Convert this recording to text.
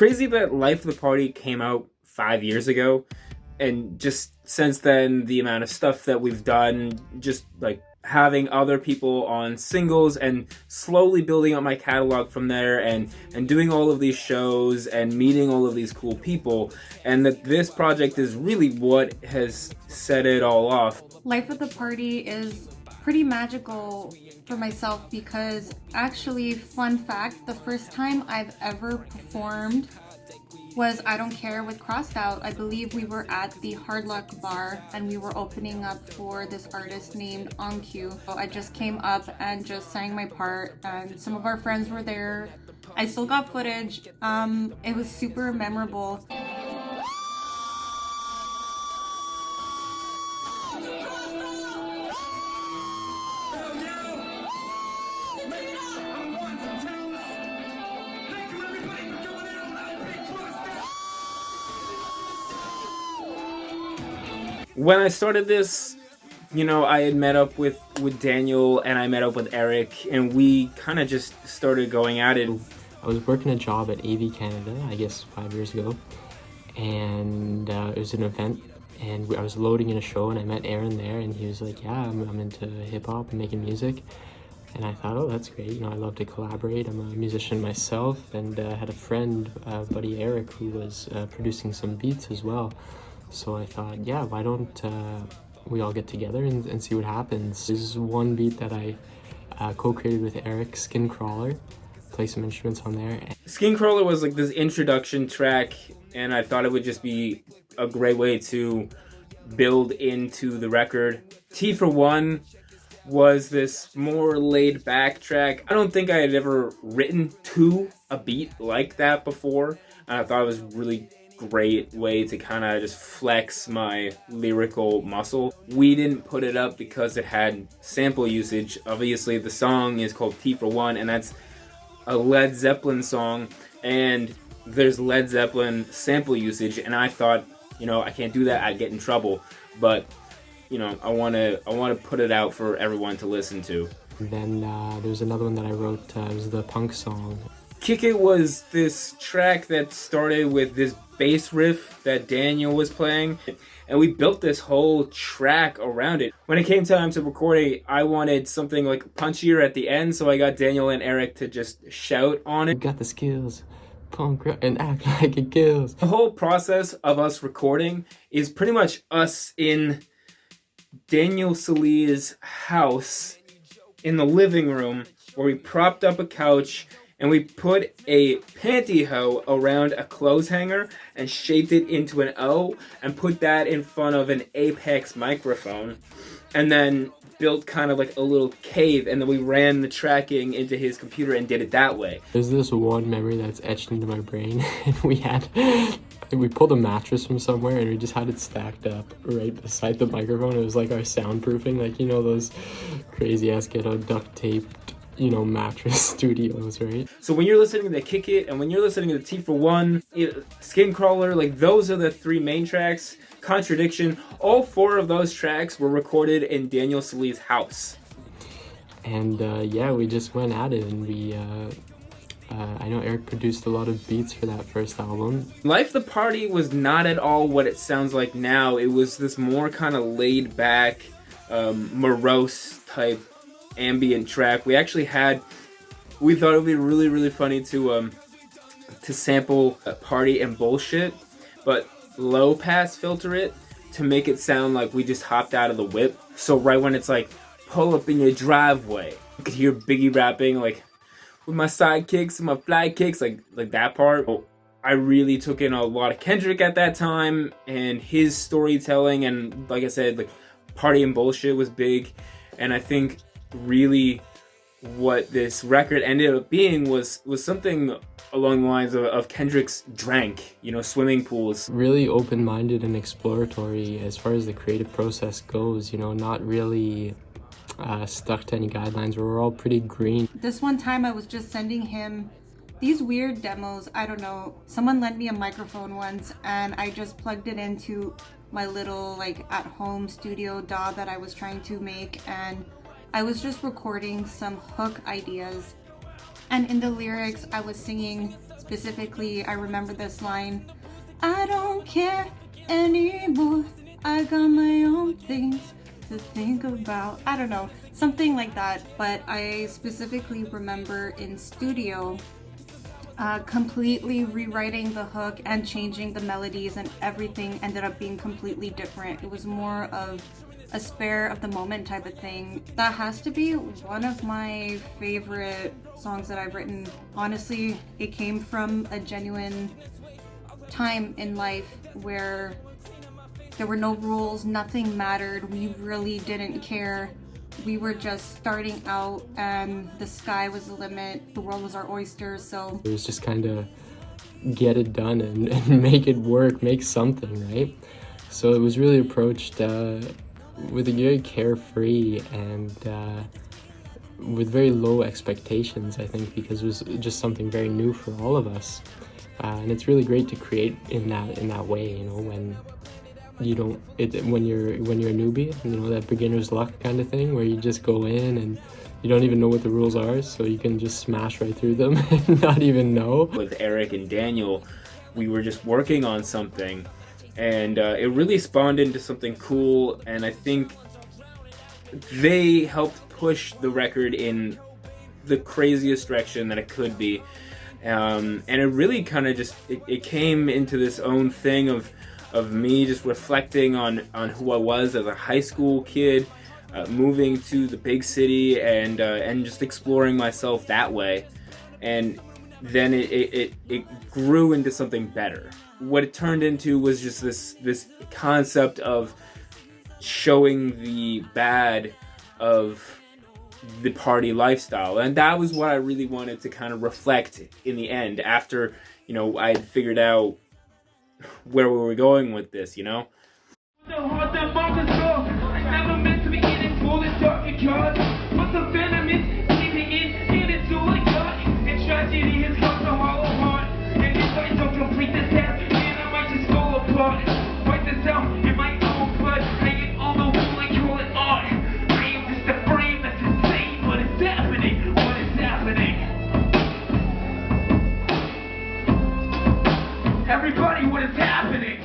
crazy that Life of the Party came out 5 years ago, and just since then, the amount of stuff that we've done, just like having other people on singles and slowly building up my catalog from there, and doing all of these shows and meeting all of these cool people, and that this project is really what has set it all off. Life of the Party is pretty magical for myself because actually, fun fact, the first time I've ever performed was I Don't Care with Krosst Out. I believe we were at the Hard Luck Bar and we were opening up for this artist named On Cue. So I just came up and just sang my part, and some of our friends were there. I still got footage. It was super memorable. When I started this, I had met up with Daniel, and I met up with Eric, and we kind of just started going at it. I was working a job at AV Canada, I guess 5 years ago, and it was an event, and I was loading in a show, and I met Aaron there, and he was like, yeah, I'm into hip-hop and making music. And I thought, oh, that's great, I love to collaborate. I'm a musician myself, and had a friend, buddy Eric, who was producing some beats as well. So I thought, yeah, why don't we all get together and see what happens. This is one beat that I co-created with Eric, Skin Crawler. Play some instruments on there. Skin Crawler was like this introduction track, and I thought it would just be a great way to build into the record. T for One was this more laid back track. I don't think I had ever written to a beat like that before, and I thought it was really great way to kind of just flex my lyrical muscle. We didn't put it up because it had sample usage. Obviously the song is called T for One, and that's a Led Zeppelin song, and there's Led Zeppelin sample usage, and I thought, I can't do that, I'd get in trouble, but I want to put it out for everyone to listen to. Then there's another one that I wrote, it was the punk song. Kick It was this track that started with this bass riff that Daniel was playing, and we built this whole track around it. When it came time to recording, I wanted something like punchier at the end, so I got Daniel and Eric to just shout on it. You got the skills, punk rock, and act like it kills. The whole process of us recording is pretty much us in Daniel Salih's house in the living room, where we propped up a couch and we put a pantyhose around a clothes hanger and shaped it into an O and put that in front of an Apex microphone, and then built kind of like a little cave, and then we ran the tracking into his computer and did it that way. There's this one memory that's etched into my brain, and we pulled a mattress from somewhere and we just had it stacked up right beside the microphone. It was like our soundproofing, like those crazy ass ghetto duct taped mattress studios, right? So when you're listening to Kick It and when you're listening to T for One, Skin Crawler, like those are the three main tracks. Contradiction, all four of those tracks were recorded in Daniel Salih's house. And we just went at it, and we I know Eric produced a lot of beats for that first album. Life of the Party was not at all what it sounds like now. It was this more kind of laid back, morose type ambient track. We thought it would be really, really funny to sample Party and Bullshit, but low pass filter it to make it sound like we just hopped out of the whip. So right when it's like, pull up in your driveway, you could hear Biggie rapping like, with my sidekicks and my fly kicks, like that part. I really took in a lot of Kendrick at that time and his storytelling, and like I said, like Party and Bullshit was big, and I think really what this record ended up being was something along the lines of Kendrick's Drank, swimming pools. Really open-minded and exploratory as far as the creative process goes, not really stuck to any guidelines. We're all pretty green. This one time I was just sending him these weird demos. I don't know, someone lent me a microphone once and I just plugged it into my little at-home studio DAW that I was trying to make, and I was just recording some hook ideas, and in the lyrics I was singing Specifically, I remember this line, I don't care anymore, I got my own things to think about. I don't know, something like that. But I specifically remember in studio completely rewriting the hook and changing the melodies, and everything ended up being completely different. It was more of a spare of the moment type of thing. That has to be one of my favorite songs that I've written. Honestly, it came from a genuine time in life where there were no rules, nothing mattered, we really didn't care. We were just starting out and the sky was the limit, the world was our oyster. So it was just kind of get it done and make it work, make something, right? So it was really approached with a very carefree and with very low expectations, I think, because it was just something very new for all of us. And it's really great to create in that way, you know, when you don't, when you're a newbie, you know, that beginner's luck kind of thing, where you just go in and you don't even know what the rules are, so you can just smash right through them and not even know. With Eric and Daniel, we were just working on something, and it really spawned into something cool, and I think they helped push the record in the craziest direction that it could be. And it really kind of just, it came into this own thing of me just reflecting on who I was as a high school kid, moving to the big city, and just exploring myself that way. And then it grew into something better. What it turned into was just this concept of showing the bad of the party lifestyle, and that was what I really wanted to kind of reflect in the end, after, you know, I had figured out where we were going with this, you know. Everybody, what is happening?